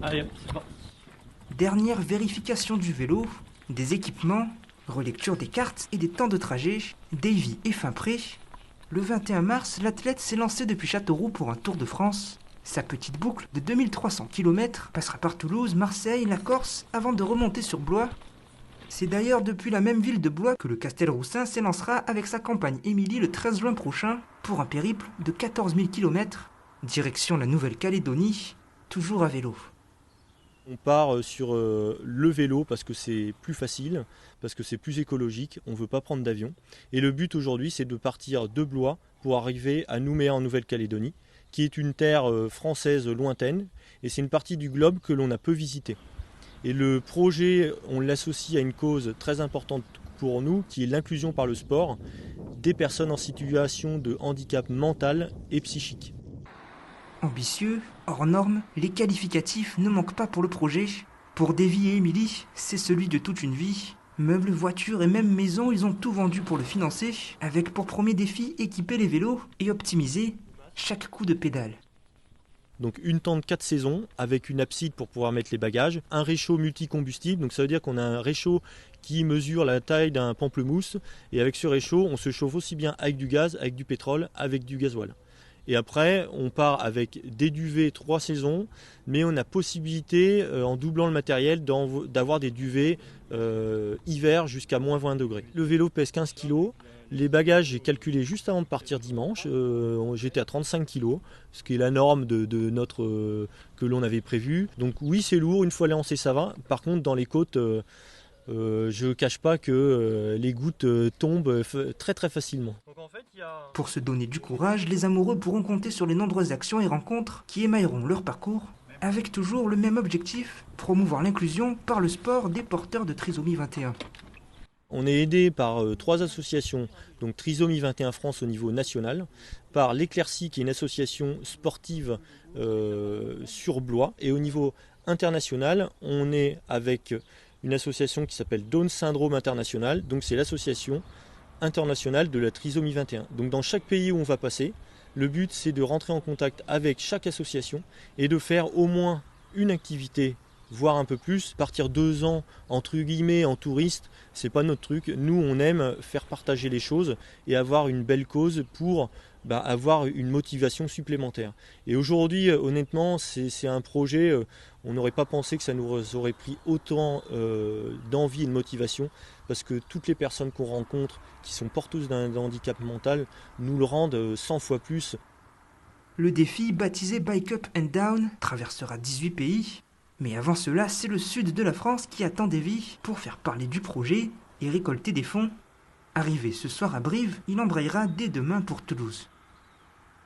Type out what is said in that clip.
Allez, c'est bon. Dernière vérification du vélo, des équipements, relecture des cartes et des temps de trajet, Davy est fin prêt. Le 21 mars, l'athlète s'est lancé depuis Châteauroux pour un Tour de France. Sa petite boucle de 2300 km passera par Toulouse, Marseille, la Corse avant de remonter sur Blois. C'est d'ailleurs depuis la même ville de Blois que le Castelroussin s'élancera avec sa compagne Émilie le 13 juin prochain pour un périple de 14 000 km, direction la Nouvelle-Calédonie, toujours à vélo. On part sur le vélo parce que c'est plus facile, parce que c'est plus écologique, on ne veut pas prendre d'avion. Et le but aujourd'hui, c'est de partir de Blois pour arriver à Nouméa en Nouvelle-Calédonie, qui est une terre française lointaine, et c'est une partie du globe que l'on a peu visitée. Et le projet, on l'associe à une cause très importante pour nous, qui est l'inclusion par le sport des personnes en situation de handicap mental et psychique. Ambitieux, hors normes, les qualificatifs ne manquent pas pour le projet. Pour Davy et Émilie, c'est celui de toute une vie. Meubles, voitures et même maisons, ils ont tout vendu pour le financer, avec pour premier défi équiper les vélos et optimiser chaque coup de pédale. Donc une tente 4 saisons avec une abside pour pouvoir mettre les bagages, un réchaud multicombustible, donc ça veut dire qu'on a un réchaud qui mesure la taille d'un pamplemousse, et avec ce réchaud on se chauffe aussi bien avec du gaz, avec du pétrole, avec du gasoil. Et après, on part avec des duvets 3 saisons, mais on a possibilité, en doublant le matériel, d'avoir des duvets hiver jusqu'à moins 20 degrés. Le vélo pèse 15 kg. Les bagages, j'ai calculé juste avant de partir dimanche. J'étais à 35 kg, ce qui est la norme que l'on avait prévu. Donc oui, c'est lourd, une fois lancé, ça va. Par contre, dans les côtes, je ne cache pas que les gouttes tombent très très facilement. Pour se donner du courage, les amoureux pourront compter sur les nombreuses actions et rencontres qui émailleront leur parcours, avec toujours le même objectif, promouvoir l'inclusion par le sport des porteurs de trisomie 21. On est aidé par 3 associations, donc Trisomie 21 France au niveau national, par l'Éclaircie qui est une association sportive sur Blois, et au niveau international, on est avec une association qui s'appelle Down Syndrome International, donc c'est l'association internationale de la trisomie 21. Donc dans chaque pays où on va passer, le but c'est de rentrer en contact avec chaque association et de faire au moins une activité, voire un peu plus. Partir 2 ans entre guillemets en touriste, c'est pas notre truc. Nous on aime faire partager les choses et avoir une belle cause pour avoir une motivation supplémentaire. Et aujourd'hui, honnêtement, c'est un projet, on n'aurait pas pensé que ça nous aurait pris autant d'envie et de motivation, parce que toutes les personnes qu'on rencontre qui sont porteuses d'un handicap mental nous le rendent 100 fois plus. Le défi, baptisé Bike Up and Down, traversera 18 pays. Mais avant cela, c'est le sud de la France qui attend Davy pour faire parler du projet et récolter des fonds. Arrivé ce soir à Brive, il embrayera dès demain pour Toulouse.